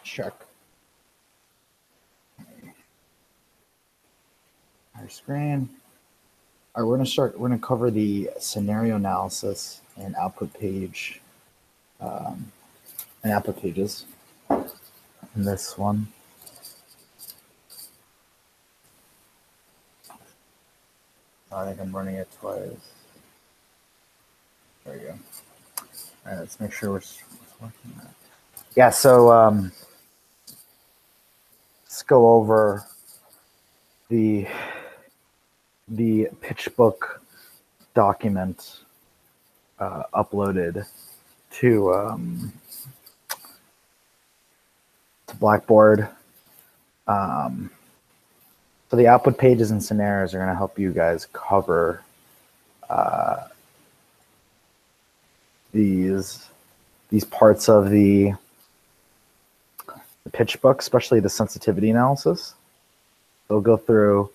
check our screen. All right, we're going to cover the scenario analysis and output page and output pages in this one. I think I'm running it twice. There we go. All right, let's make sure we're working that. Yeah, so let's go over the PitchBook document uploaded to Blackboard. So the output pages and scenarios are going to help you guys cover these parts of the PitchBook, especially the sensitivity analysis. They'll go through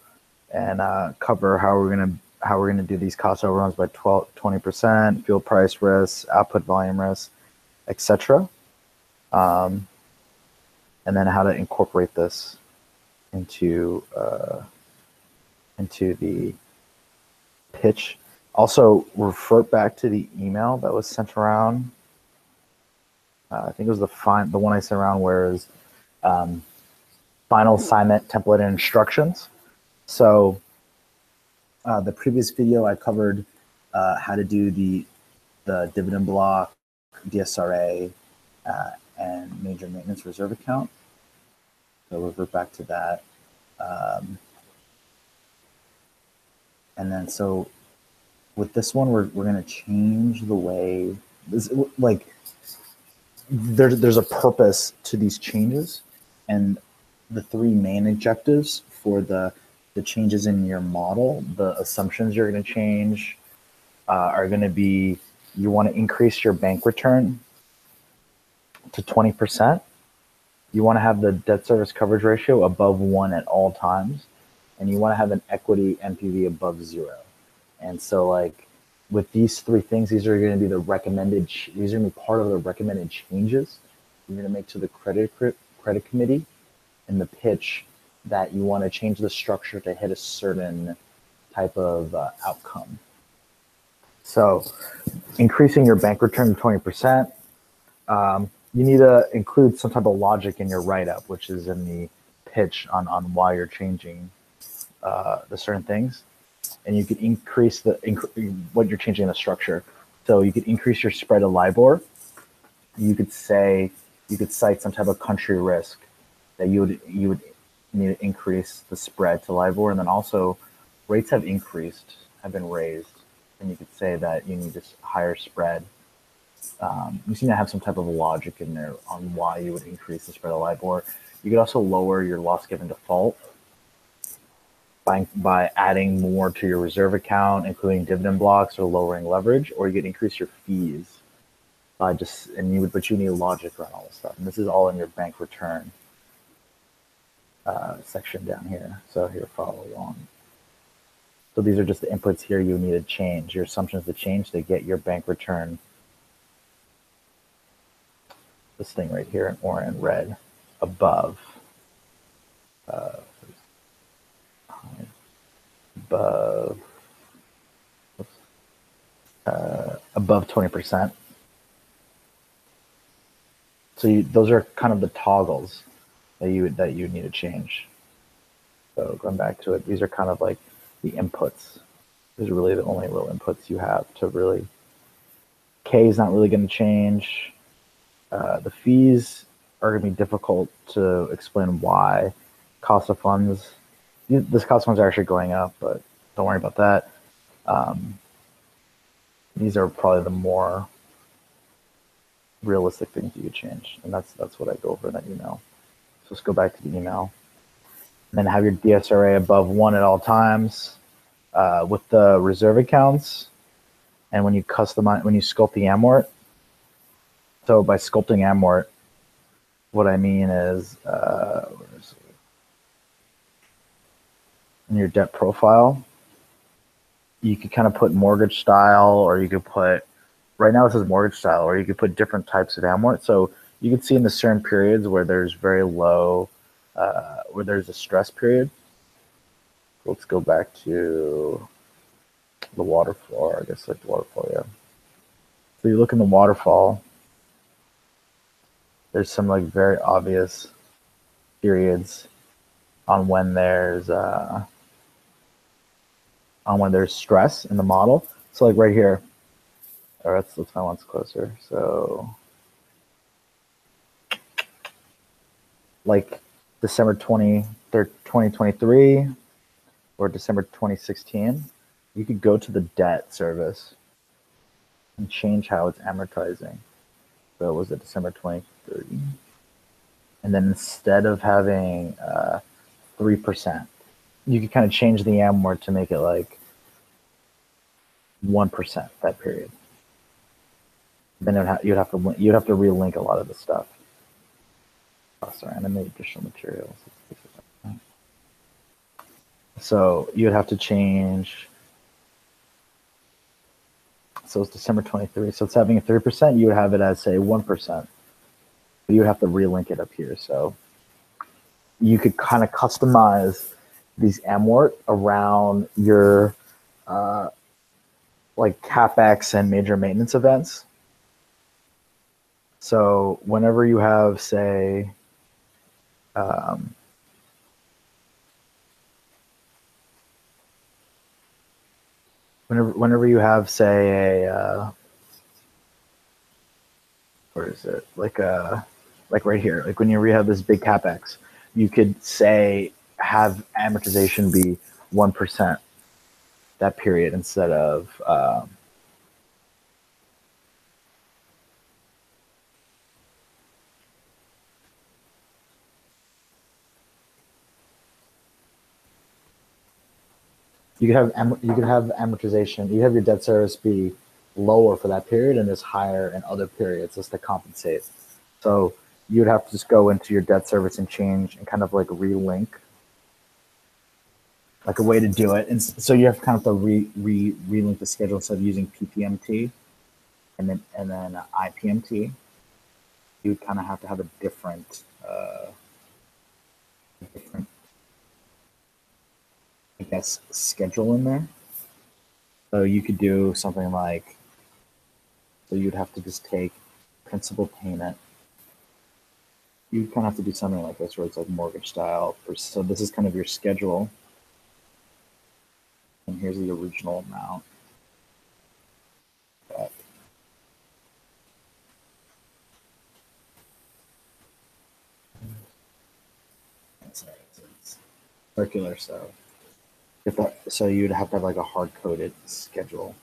and cover how we're going to do these cost overruns by 20%, fuel price risk, output volume risk, etc. And then how to incorporate this into the pitch. Also, refer back to the email that was sent around. I think it was the one I sent around where it was final assignment template and instructions. So the previous video I covered how to do the dividend block, DSRA, and major maintenance reserve account. So revert back to that. And then so with this one, we're going to change the way there's a purpose to these changes, and the three main objectives for the changes in your model, the assumptions you're going to change are going to be, you want to increase your bank return to 20%. You want to have the debt service coverage ratio above 1 at all times, and you want to have an equity NPV above 0. And so like with these three things, these are going to be the recommended, these are going to be part of the recommended changes you're going to make to the credit committee in the pitch, that you want to change the structure to hit a certain type of outcome. So increasing your bank return to 20%, you need to include some type of logic in your write-up, which is in the pitch on why you're changing the certain things. And you could increase what you're changing in the structure. So you could increase your spread of LIBOR. You could cite some type of country risk that you would need to increase the spread to LIBOR. And then also rates have been raised. And you could say that you need this higher spread. You seem to have some type of logic in there on why you would increase the spread of LIBOR. You could also lower your loss given default by adding more to your reserve account, including dividend blocks or lowering leverage, or you could increase your fees by but you need logic around all this stuff. And this is all in your bank return section down here. So here, follow along. So these are just the inputs here you need to change, your assumptions to change to get your bank return, this thing right here in orange and red, above above 20%. So those are kind of the toggles that you need to change. So going back to it, these are kind of like the inputs. These are really the only real inputs you have to really. K is not really going to change. The fees are going to be difficult to explain why. Cost of funds, this cost of funds are actually going up, but don't worry about that. These are probably the more realistic things you could change, and that's what I go over in that email. So let's go back to the email. And then have your DSRA above 1 at all times with the reserve accounts. And when you sculpt the amort, so by sculpting amort, what I mean is in your debt profile, you could kind of put mortgage style, or you could put, right now it says mortgage style, or you could put different types of amort. So you can see in the certain periods where there's very low, where there's a stress period. Let's go back to the waterfall, I guess, like the waterfall, yeah. So you look in the waterfall, there's some like very obvious periods on when there's stress in the model. So like right here, or let's find one's closer. So like December 2023 or December 2016, you could go to the debt service and change how it's amortizing. So was it December 2030? And then instead of having 3%, you could kind of change the amort to make it like 1% that period. Then you'd have to relink a lot of the stuff. Oh, sorry, and I made additional materials. So you'd have to change. So it's December 23. So it's having a 3%. You would have it as say 1%. But you would have to relink it up here. So you could kind of customize these amort around your like CapEx and major maintenance events. So whenever you have, say, whenever you have, say, where is it? Like right here, like when you have this big CapEx, you could say have amortization be 1% that period instead of you could have amortization. You have your debt service be lower for that period and is higher in other periods just to compensate. So you'd have to just go into your debt service and change and kind of like relink, like a way to do it. And so you have kind of to relink the schedule instead of using PPMT and then IPMT. You would kind of have to have a different I guess schedule in there. So you could do something like, so you'd have to just take principal payment. You kind of have to do something like this where it's like mortgage style. So this is kind of your schedule. And here's the original amount. Sorry, it's circular, so so you'd have to have like a hard-coded schedule.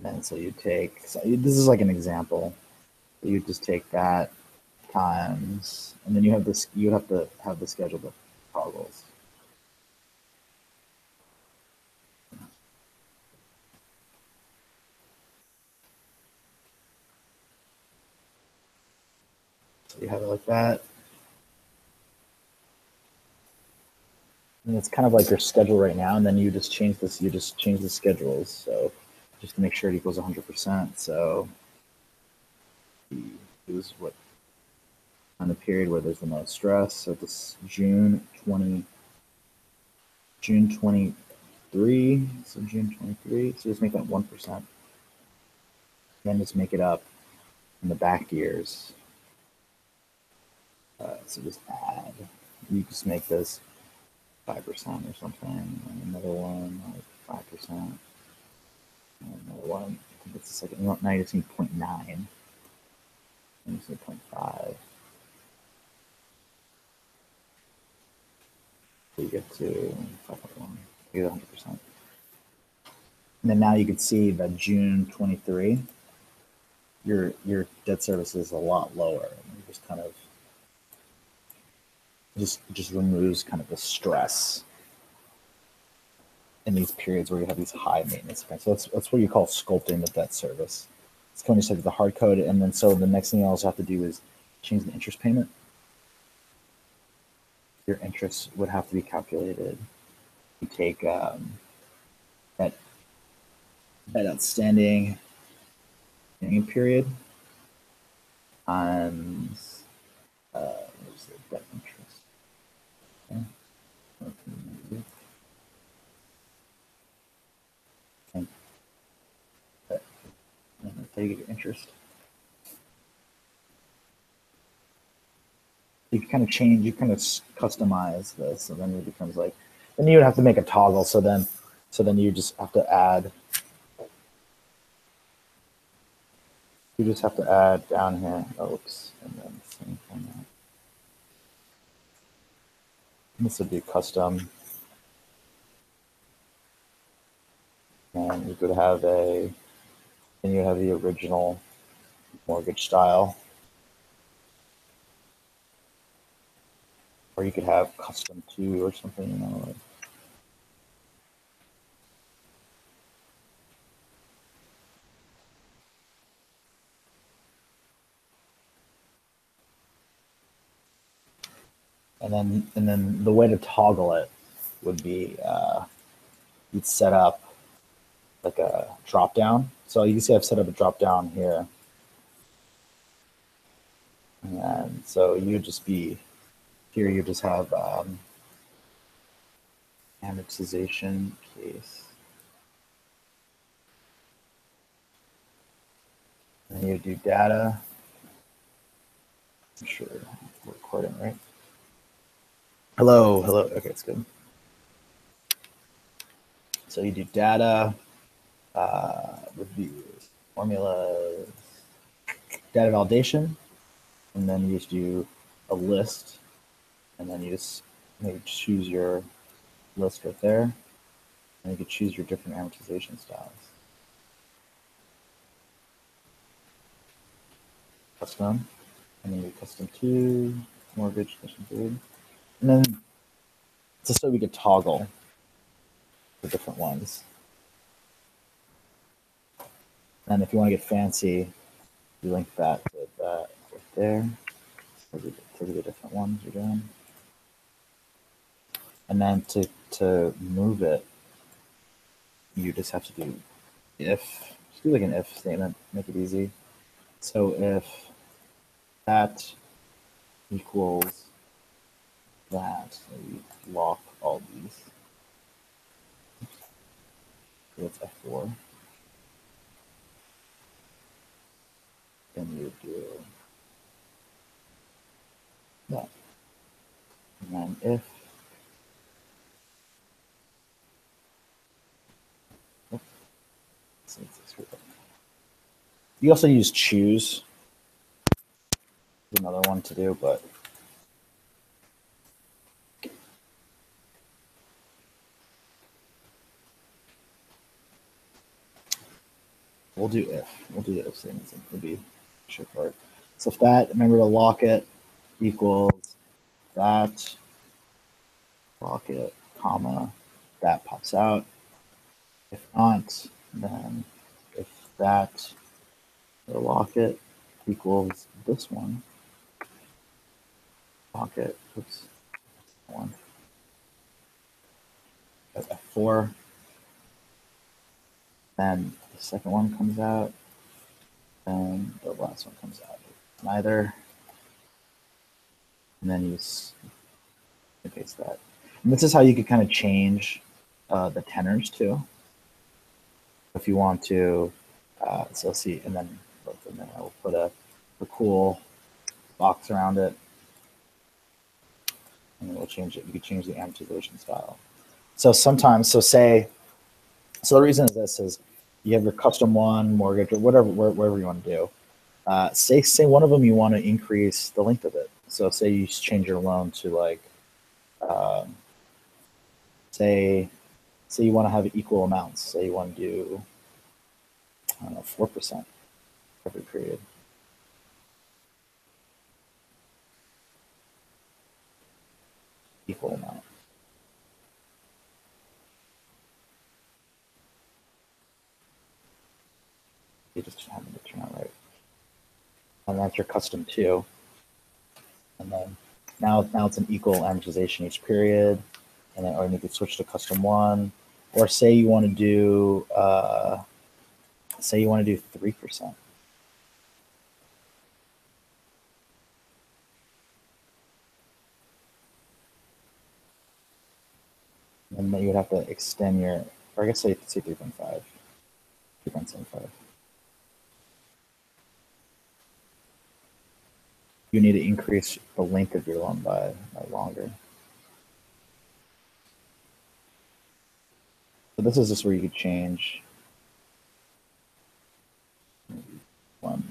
And so you take, so this is like an example. You just take that times, and then you have this, you have to have the schedule that toggles. So you have it like that. And it's kind of like your schedule right now, and then you just change this, you just change the schedules. So just to make sure it equals 100%. So use what on the period where there's the most stress. So this June 23. So June 23. So just make that 1%. Then just make it up in the back years. So just add. You just make this 5% or something. And another one like 5%. Another one. I think it's the second. Now you just need 0.9. And you say 0.5. So you get to 5.1. You get 100%. And then now you can see that June 23, your debt service is a lot lower. And you just kind of just removes kind of the stress in these periods where you have these high maintenance events. So that's what you call sculpting the debt service. It's going to say the hard code, and then so the next thing you also have to do is change the interest payment. Your interest would have to be calculated. You take that outstanding beginning period times what's the debt interest? Okay. And then you get your interest. You can kind of change, you kind of customize this, so then it becomes like, then you would have to make a toggle. So then you just have to add. You just have to add down here, oops, and then same thing. This would be custom. And you could have then you have the original mortgage style. Or you could have custom 2 or something, you know. Like. And then the way to toggle it would be you'd set up like a drop down. So you can see I've set up a drop down here. And so you'd just be here, you just have amortization case. And you do data. I'm sure we're recording, right? Hello. Okay, it's good. So you do data, reviews, formulas, data validation, and then you just do a list, and then you just maybe choose your list right there, and you can choose your different amortization styles. Custom, and then you custom 2, mortgage, custom 3, and then just so we could toggle the different ones. And if you want to get fancy, you link that to that right there. So the different ones you're doing. And then to move it, you just have to do if. Just do like an if statement, make it easy. So if that equals that, so you lock all these. So that's F4. Then you do that. And then if you also use choose, another one to do, but we'll do if. We'll do the if statements. It'll be straightforward. So if that, remember to lock it, equals that, lock it, comma, that pops out. If not, then if that, lock it equals this one, lock it, oops, one, F4, then the second one comes out, and the last one comes out. Neither, and then you paste that. And this is how you could kind of change the tenors too. If you want to, so see, and then I will put a cool box around it, and then we'll change it. You can change the amortization style. So sometimes, so the reason is this is you have your custom 1 mortgage or whatever you want to do. Say one of them you want to increase the length of it. So say you change your loan to like, say you want to have equal amounts. Say you want to do, I don't know, 4% every period. Equal amount. You just happen to turn out right. And that's your custom 2. And then now it's an equal amortization each period. And then, or you could switch to custom 1. Or say you want to do, 3%. and then you would have to extend your, or I guess say 3.5, 3.75. You need to increase the length of your loan by longer. So this is just where you could change 1,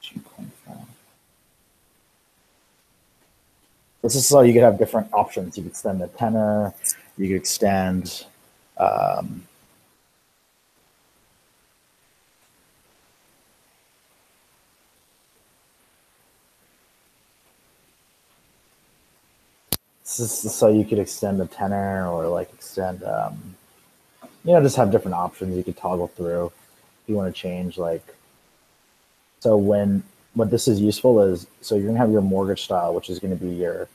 2.5. This is so you could have different options. You could extend the tenor, you could extend this is so you could extend the tenor or like extend just have different options you could toggle through if you want to change like. So what this is useful is, so you're gonna have your mortgage style, which is gonna be your,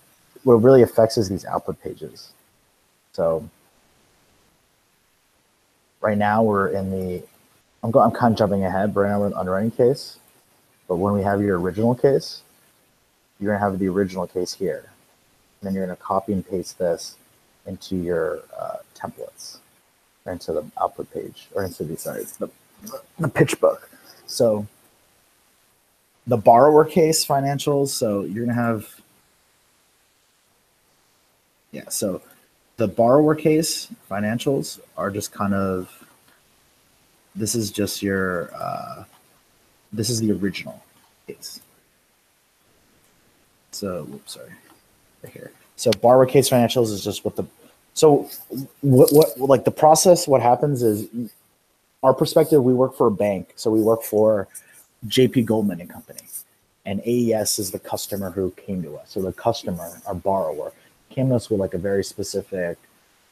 what really affects is these output pages. So right now we're in the, I'm kind of jumping ahead, but right now we're in the underwriting case. But when we have your original case, you're gonna have the original case here. And then you're gonna copy and paste this into your templates, or into the output page, or into the pitch book. So the borrower case financials, so you're gonna have, so the borrower case financials are just kind of, this is just your, this is the original case. So, whoops, sorry, right here. So borrower case financials is just what the, so what like the process, what happens is, our perspective, we work for a bank. So we work for JP Goldman and Company. And AES is the customer who came to us. So the customer, our borrower, came to us with like a very specific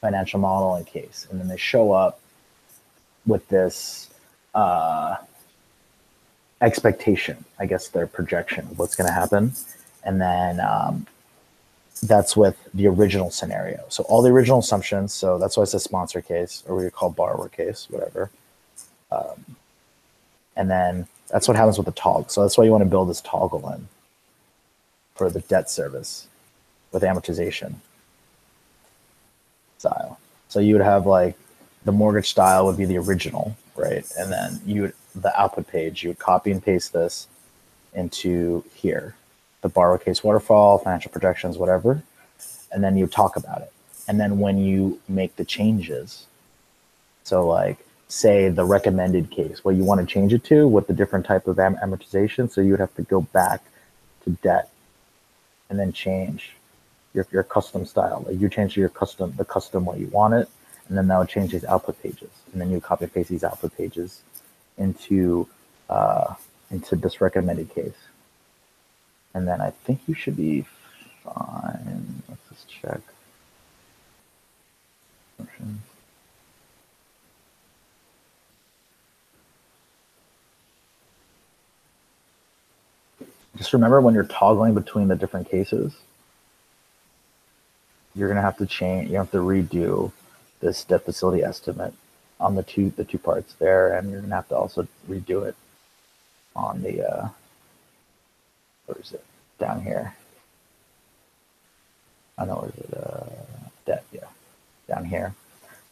financial model and case. And then they show up with this expectation, I guess their projection of what's going to happen. And then that's with the original scenario. So all the original assumptions, so that's why it's a sponsor case, or we call borrower case, whatever. And then that's what happens with the toggle. So that's why you want to build this toggle in for the debt service with amortization style. So you would have like the mortgage style would be the original, right? And then you would, the output page, you would copy and paste this into here, the borrower case waterfall, financial projections, whatever. And then you talk about it. And then when you make the changes, so like, say the recommended case, what you want to change it to with the different type of amortization. So you would have to go back to debt and then change your custom style. Like you change the custom what you want it, and then that would change these output pages. And then you copy and paste these output pages into this recommended case. And then I think you should be fine. Let's just check. Just remember when you're toggling between the different cases, you're gonna have to change. You have to redo this debt facility estimate on the two parts there, and you're gonna have to also redo it on the where is it? Down here. I know where is it? Debt, yeah, down here.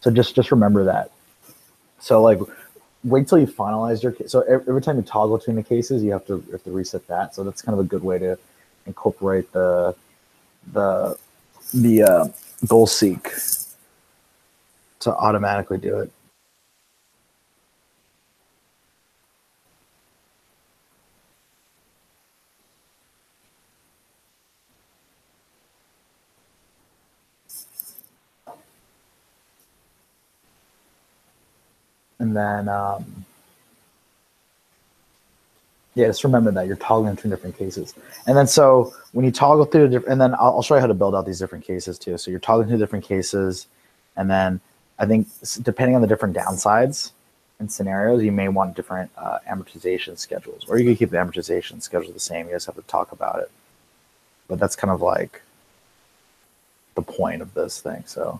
So just remember that. So like, wait till you finalize your case. So every time you toggle between the cases, you have to reset that. So that's kind of a good way to incorporate the goal seek to automatically do it. And then, yeah, just remember that you're toggling between different cases. And then, so when you toggle through and then I'll show you how to build out these different cases too. So you're toggling through different cases. And then I think depending on the different downsides and scenarios, you may want different amortization schedules, or you can keep the amortization schedule the same. You just have to talk about it. But that's kind of like the point of this thing. So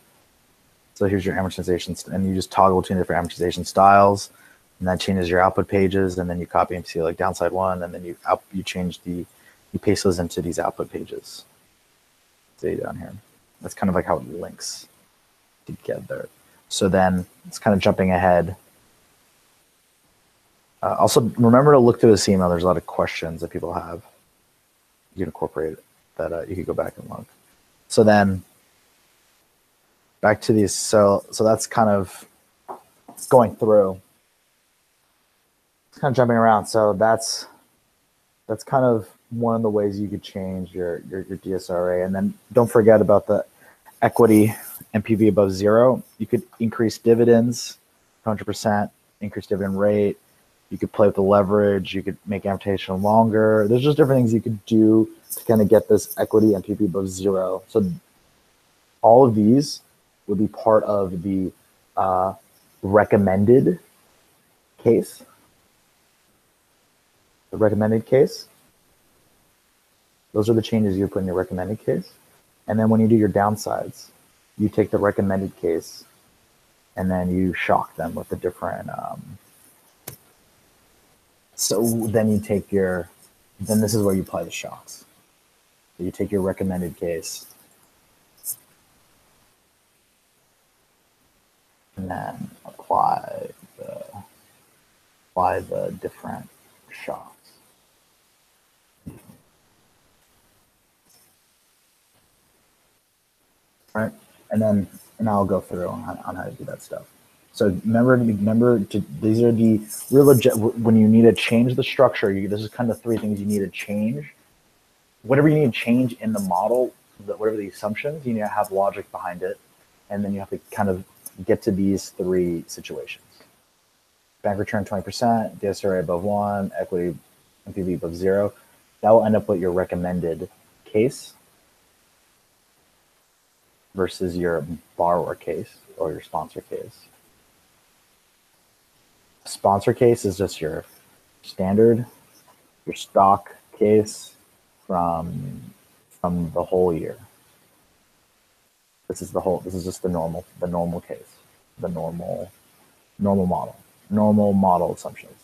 here's your amortization, and you just toggle between different amortization styles, and that changes your output pages, and then you copy and see like downside one, and then you paste those into these output pages. See down here. That's kind of like how it links together. So then it's kind of jumping ahead. Also, remember to look through this email. There's a lot of questions that people have. You can incorporate it, that you could go back and look. So then back to these. So that's kind of going through. It's kind of jumping around. So that's kind of one of the ways you could change your DSRA. And then don't forget about the equity NPV above zero. You could increase dividends, 100%, increase dividend rate. You could play with the leverage. You could make amortization longer. There's just different things you could do to kind of get this equity NPV above zero. So all of these would be part of the recommended case. The recommended case. Those are the changes you put in your recommended case. And then when you do your downsides, you take the recommended case and then you shock them with the different. So then you take then this is where you apply the shocks. So you take your recommended case and then apply the different shocks. Right, and I'll go through on how to do that stuff. So remember, these are the real when you need to change the structure. This is kind of 3 things you need to change. Whatever you need to change in the model, whatever the assumptions, you need to have logic behind it, and then you have to kind of get to these 3 situations: bank return 20%, DSRA above 1, equity NPV above 0. That will end up with your recommended case versus your borrower case or your sponsor case. Sponsor case is just your standard, your stock case from the whole year. This is just the normal case, the normal model assumptions.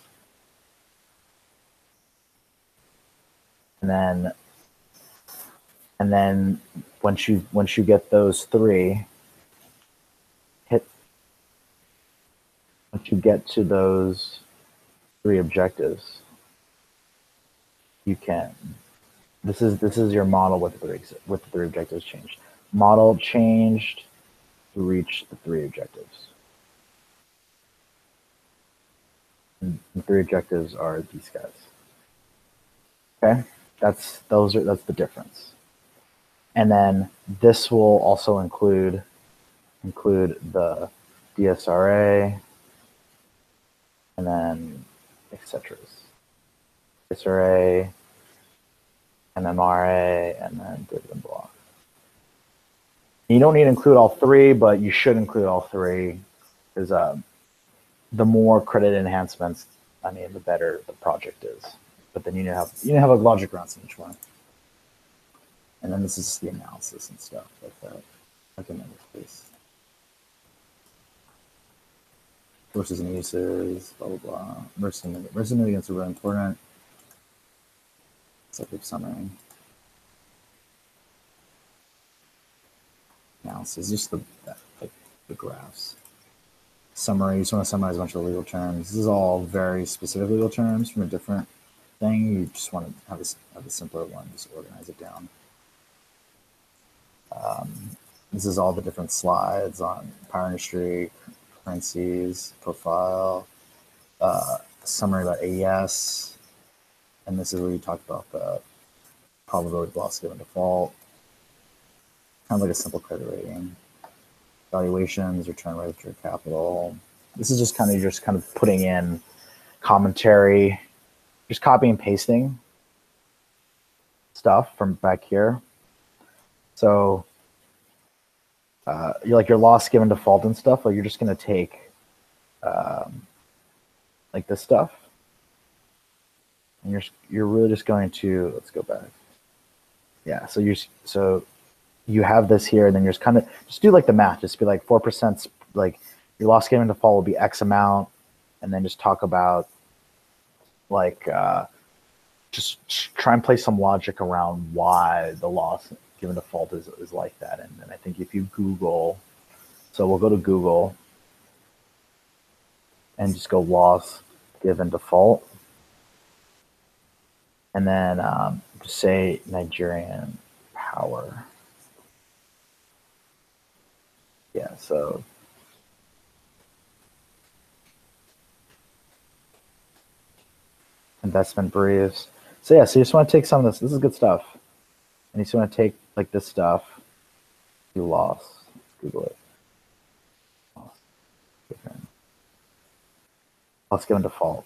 And then once you get those 3, once you get to those 3 objectives, you can. This is your model with the 3 objectives changed. Model changed to reach the 3 objectives. And the 3 objectives are these guys. Okay, that's the difference. And then this will also include the DSRA and then etc. DSRA, MMRA, and then dividend block. You don't need to include all 3, but you should include all 3 because the more credit enhancements, the better the project is. But then you need to have a logic around each one. And then this is the analysis and stuff like that. Recommended case. Sources and uses, blah, blah, blah. Mercy mitigants are really important. Executive summary. Analysis, just the graphs. Summary, you just want to summarize a bunch of legal terms. This is all very specific legal terms from a different thing. You just want to have a simpler one, just organize it down. This is all the different slides on power industry, currencies, profile, summary about AES, and this is where you talk about the probability of loss given default, kind of like a simple credit rating, valuations, return rate of your capital. This is just kind of putting in commentary, just copy and pasting stuff from back here. So you're like your loss given default and stuff, like you're just going to take like this stuff, and you're really just going to, let's go back. Yeah, so you have this here, and then you're just do like the math, just be like 4%, like your loss given default will be X amount, and then just talk about like just try and play some logic around why the loss given default is like that. And then I think if you Google, so we'll go to Google and just go loss given default. And then just say Nigerian power. Yeah, so investment briefs. So yeah, so you just want to take some of this. This is good stuff. And you just want to take like this stuff. You lost. Google it. Loss given default.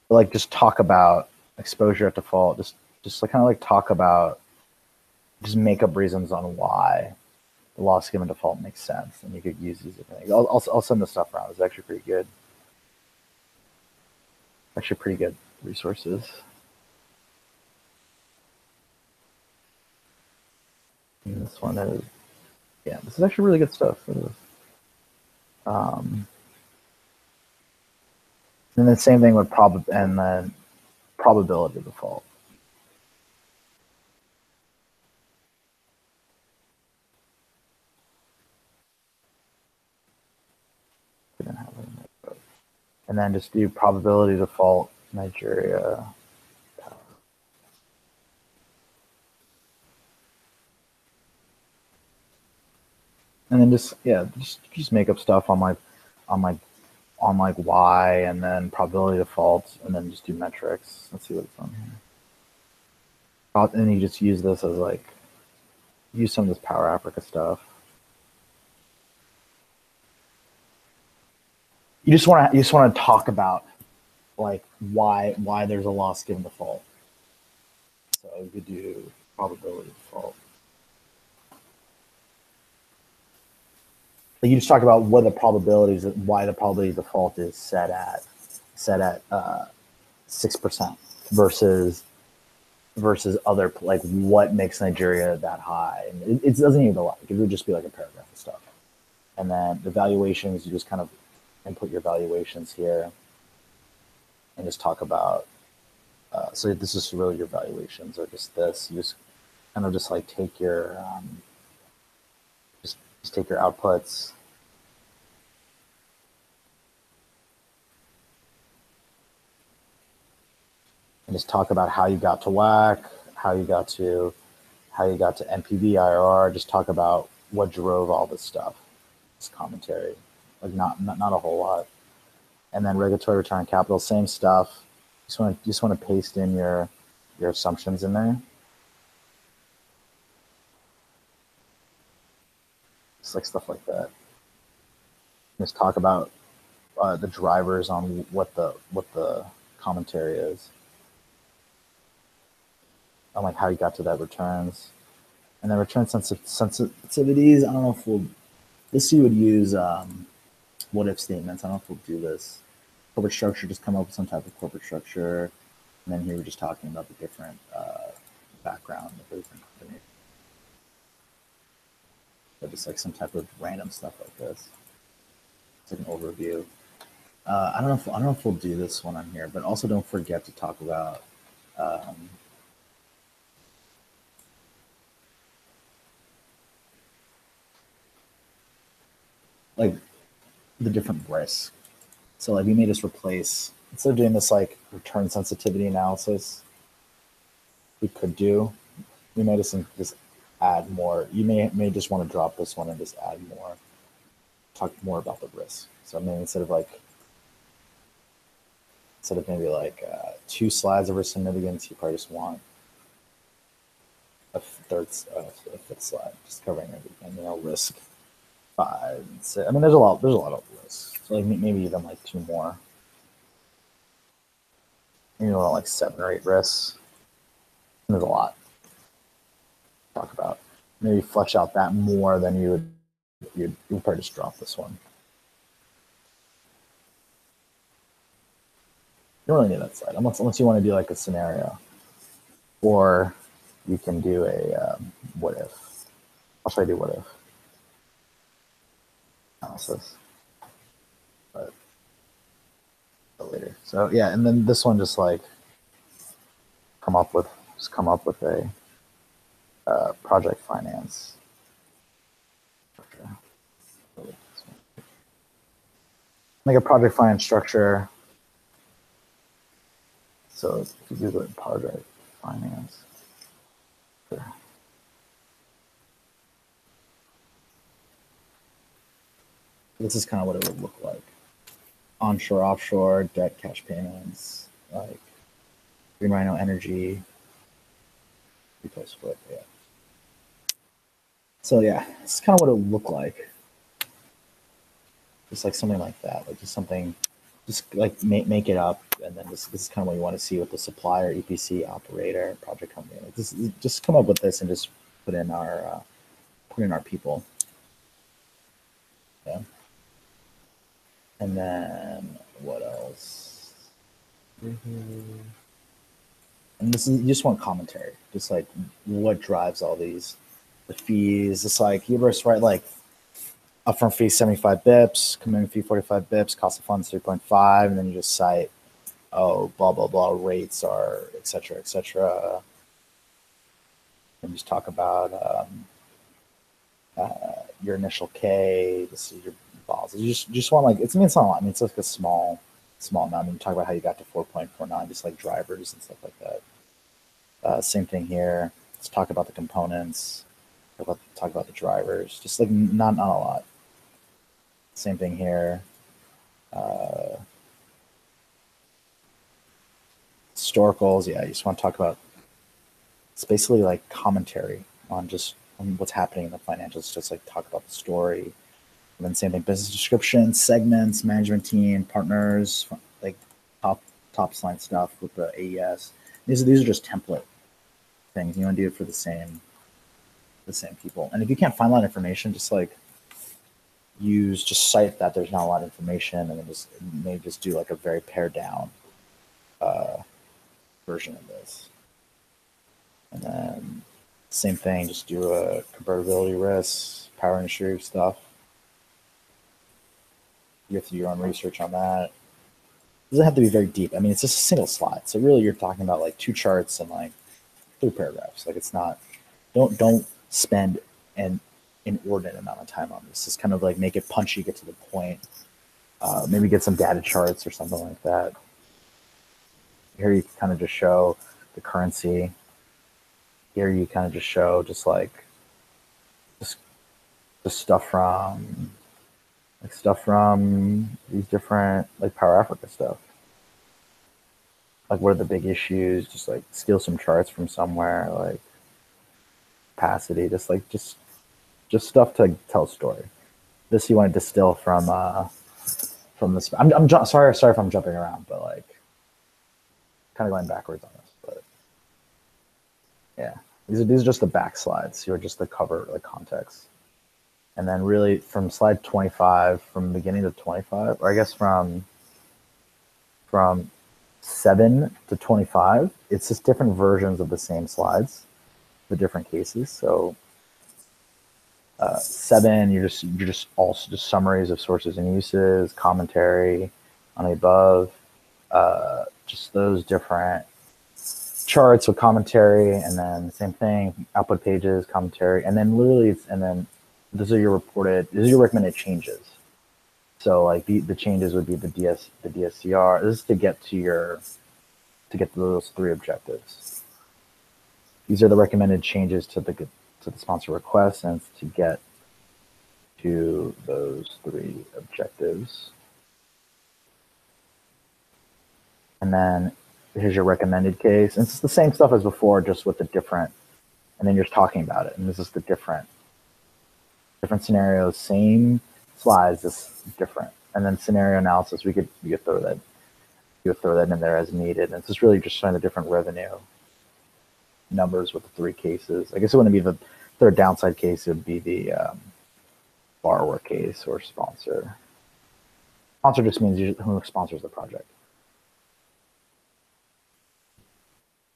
But like just talk about exposure at default. Just like kind of like talk about, just make up reasons on why the loss given default makes sense, and you could use these different things. I'll send this stuff around. It's actually pretty good. Actually pretty good resources. And this one is, yeah, this is actually really good stuff. And the same thing with and then probability default. And then just do probability default Nigeria. And then just make up stuff on like why, and then probability defaults, and then just do metrics. Let's see what's on here. And you just use this as like, use some of this Power Africa stuff. You just want to talk about like why there's a loss given default. So you could do probability default. Like you just talk about what the probabilities, why the probability default is set at 6% versus other, like what makes Nigeria that high. And it doesn't even go, it would just be like a paragraph of stuff. And then the valuations, you just kind of input your valuations here and just talk about, so this is really your valuations, or just this. You just kind of just like take your, just take your outputs. And just talk about how you got to WACC, how you got to NPV, IRR. Just talk about what drove all this stuff, this commentary, like not a whole lot. And then regulatory return on capital, same stuff. You just want to paste in your assumptions in there. Just like stuff like that. Just talk about the drivers on what the commentary is, on like how you got to that returns. And then return sensitivities. I don't know if you would use what if statements. I don't know if we'll do this. Corporate structure, just come up with some type of corporate structure. And then here we're just talking about the different background of the different company. So just like some type of random stuff like this. It's like an overview. I don't know if we'll do this one on here, but also don't forget to talk about like the different risks. So like we may just replace, instead of doing this like return sensitivity analysis, we may just add more. You may just want to drop this one and just add more, talk more about the risk. So I mean, instead of maybe like 2 slides of risk significance, you probably just want a fifth slide, just covering everything, risk 5 and 6. I mean, there's a lot of risks. So like maybe even like 2 more. Maybe like 7 or 8 risks. And there's a lot to talk about. Maybe flesh out that more than you'd probably just drop this one. You don't really need that slide unless you want to do like a scenario, or you can do a what if. I'll show you do what if analysis, but later. So yeah, and then this one just like come up with a Project finance. Like a project finance structure. So if you Google it, project finance. This is kind of what it would look like. Onshore, offshore, debt, cash payments, like Green Rhino Energy, repo split, yeah. So yeah, it's kind of what it would look like. Just like something like that, like just something, just like make it up, and then this is kind of what you want to see with the supplier, EPC, operator, project company. Like this, just come up with this and just put in our people. Yeah. And then what else? Mm-hmm. And this is, you just want commentary, just like what drives all these, the fees. It's like you just write like upfront fee 75 bips, commitment fee 45 bips, cost of funds 3.5, and then you just cite, oh, blah blah blah, rates are etc. etc. And just talk about your initial K. This is your balls. You just want like it's, I mean, it's not a lot. I mean, it's like a small amount. I mean, talk about how you got to 4.49, just like drivers and stuff like that. Same thing here. Let's talk about the components. Talk about the drivers. Just like not a lot. Same thing here. Historicals. Yeah, you just want to talk about. It's basically like commentary on just on what's happening in the financials. Just like talk about the story. And then same thing. Business description, segments, management team, partners, like top line stuff with the AES. These are just template things. You want to do it for the same people. And if you can't find a lot of information, just like just cite that there's not a lot of information, and then just maybe just do like a very pared down version of this. And then same thing, just do a convertibility risk, power industry stuff. You have to do your own research on that. It doesn't have to be very deep. I mean, it's just a single slide. So really you're talking about like 2 charts and like 3 paragraphs. Like it's not, don't spend an inordinate amount of time on this. Just kind of like make it punchy, get to the point. Maybe get some data charts or something like that. Here you kind of just show the currency. Here you kind of just show just like just stuff from these different like Power Africa stuff. Like what are the big issues? Just like steal some charts from somewhere, like capacity, just stuff to tell a story. This you want to distill from this. I'm sorry if I'm jumping around, but like kind of going backwards on this. But yeah, these are just the back slides. Here are just the cover, like context. And then really from slide 25, from beginning to 25, or I guess from 7 to 25, it's just different versions of the same slides, the different cases. So 7, you're just also just summaries of sources and uses, commentary on the above, just those different charts with commentary, and then same thing, output pages, commentary, and then literally, and then these are your recommended changes. So like the changes would be the DSCR. This is to get to those 3 objectives. These are the recommended changes to the sponsor request, and it's to get to those 3 objectives. And then here's your recommended case. And it's the same stuff as before, just with the different, and then you're just talking about it. And this is the different scenarios, same slides, just different. And then scenario analysis, you could throw that in there as needed. And it's just really just showing the different revenue numbers with the 3 cases. I guess it wouldn't be the third downside case, it would be the borrower case or sponsor. Sponsor just means who sponsors the project.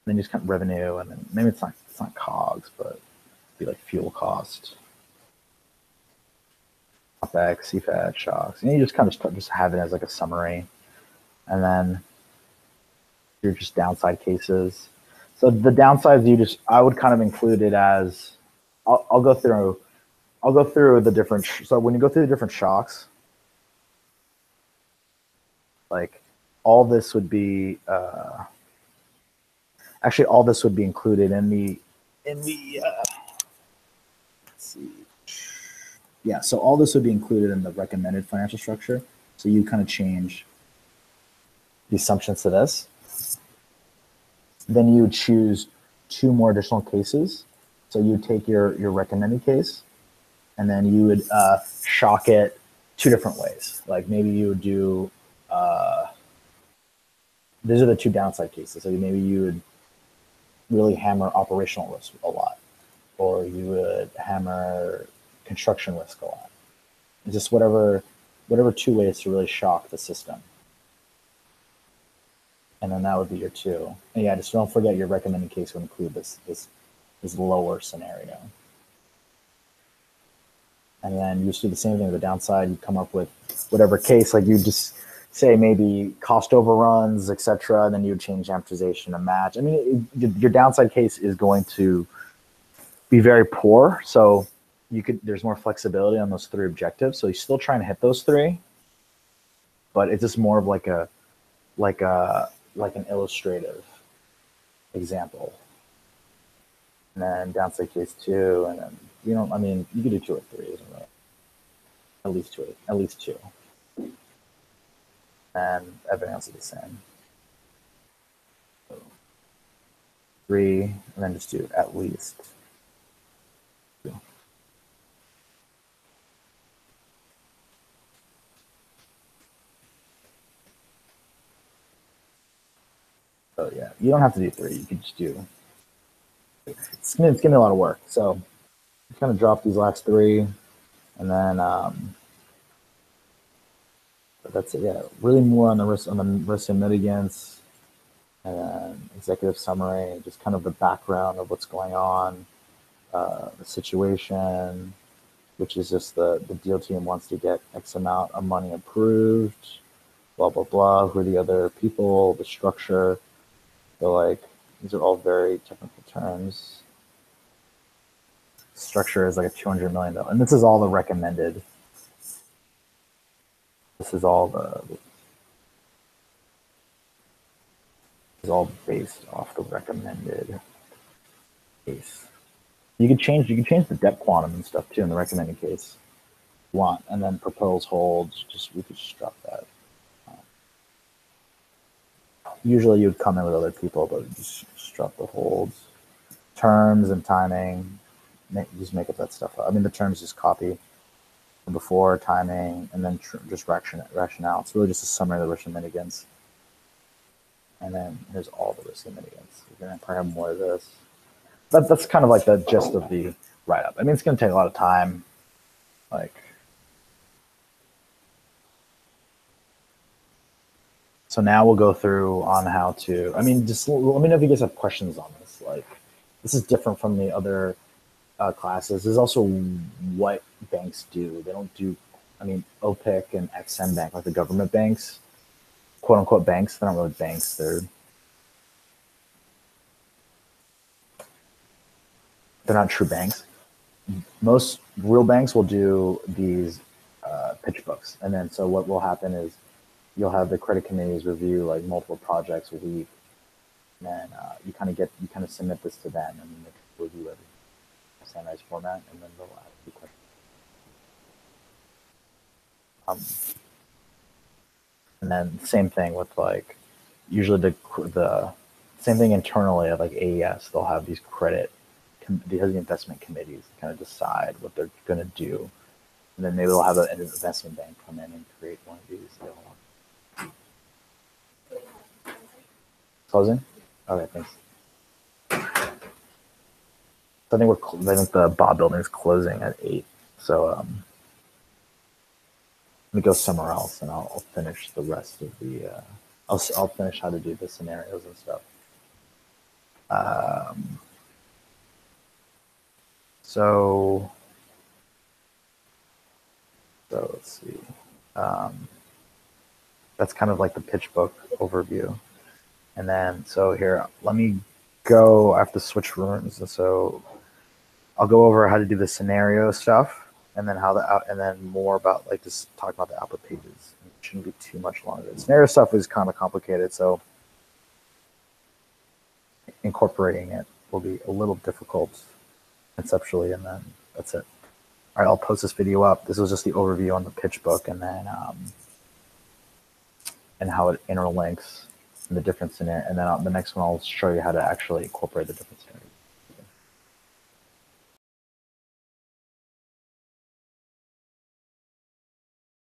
And then you just count revenue, and then maybe it's not COGS, but it'd be like fuel cost, OPEX, CFAT, shocks. And you just kind of just have it as like a summary. And then you're just downside cases. So the downsides, I would kind of include it as, I'll go through the different, so when you go through the different shocks, like all this would be, actually all this would be included in the, let's see. Yeah, so all this would be included in the recommended financial structure. So you kind of change the assumptions to this. Then you would choose two more additional cases. So you would take your recommended case, and then you would shock it two different ways. Like maybe you would do, these are the two downside cases. So maybe you would really hammer operational risk a lot, or you would hammer construction risk a lot. It's just whatever two ways to really shock the system. And then that would be your two. And yeah, just don't forget your recommended case would include this lower scenario. And then you just do the same thing with the downside. You come up with whatever case, like you just say maybe cost overruns, etc. And then you would change amortization to match. I mean, your downside case is going to be very poor. So there's more flexibility on those three objectives. So you're still trying to hit those three, but it's just more of like an illustrative example. And then downside case two, and then you could do two or three, isn't it? At least two. And everything else is the same. So 3, and then just do at least 2. So yeah, you don't have to do 3. You can just do. It's gonna be a lot of work. So kind of drop these last 3, and then that's it. Yeah, really more on the risk and mitigants, and then executive summary, just kind of the background of what's going on, the situation, which is just the deal team wants to get X amount of money approved, blah blah blah. Who are the other people? The structure. So like these are all very technical terms. Structure is like a $200 million, and this is all the recommended. This is all is all based off the recommended case. You could change the depth quantum and stuff too in the recommended case. If you want, and then propose holds. We could just drop that. Usually you'd come in with other people, but just drop the holds. Terms and timing. Just make up that stuff up. I mean, the terms just copy from before, timing, and then just rationale. It's really just a summary of the risk and mitigants. And then here's all the risk and mitigants. You're going to probably have more of this. That's kind of like the gist of the write-up. I mean, it's going to take a lot of time. So now we'll go through on how to, just let me know if you guys have questions on this. This is different from the other classes. This is also what banks do. They don't do, OPIC and XM Bank, like the government banks, quote unquote banks. They're not really banks. They're not true banks. Most real banks will do these pitch books. And then so what will happen is you'll have the credit committees review like multiple projects a week. And then you kind of submit this to them, and then they review it in a standardized format, and then they'll ask you questions. And then same thing with usually the same thing internally at AES. They'll have these the investment committees kind of decide what they're going to do, and then maybe they'll have an investment bank come in and create one of these. Closing? Okay, thanks. So I think the Bob building is closing at 8. So let me go somewhere else, and I'll finish the rest of the. I'll finish how to do the scenarios and stuff. So let's see. That's kind of like the pitch book overview. And then, so here, let me go, I have to switch rooms. And so I'll go over how to do the scenario stuff and then and then more about like just talk about the output pages. It shouldn't be too much longer. The scenario stuff is kind of complicated. So incorporating it will be a little difficult conceptually, and then that's it. All right, I'll post this video up. This was just the overview on the pitch book, and then and how it interlinks in the different scenario. And then the next one, I'll show you how to actually incorporate the different scenarios.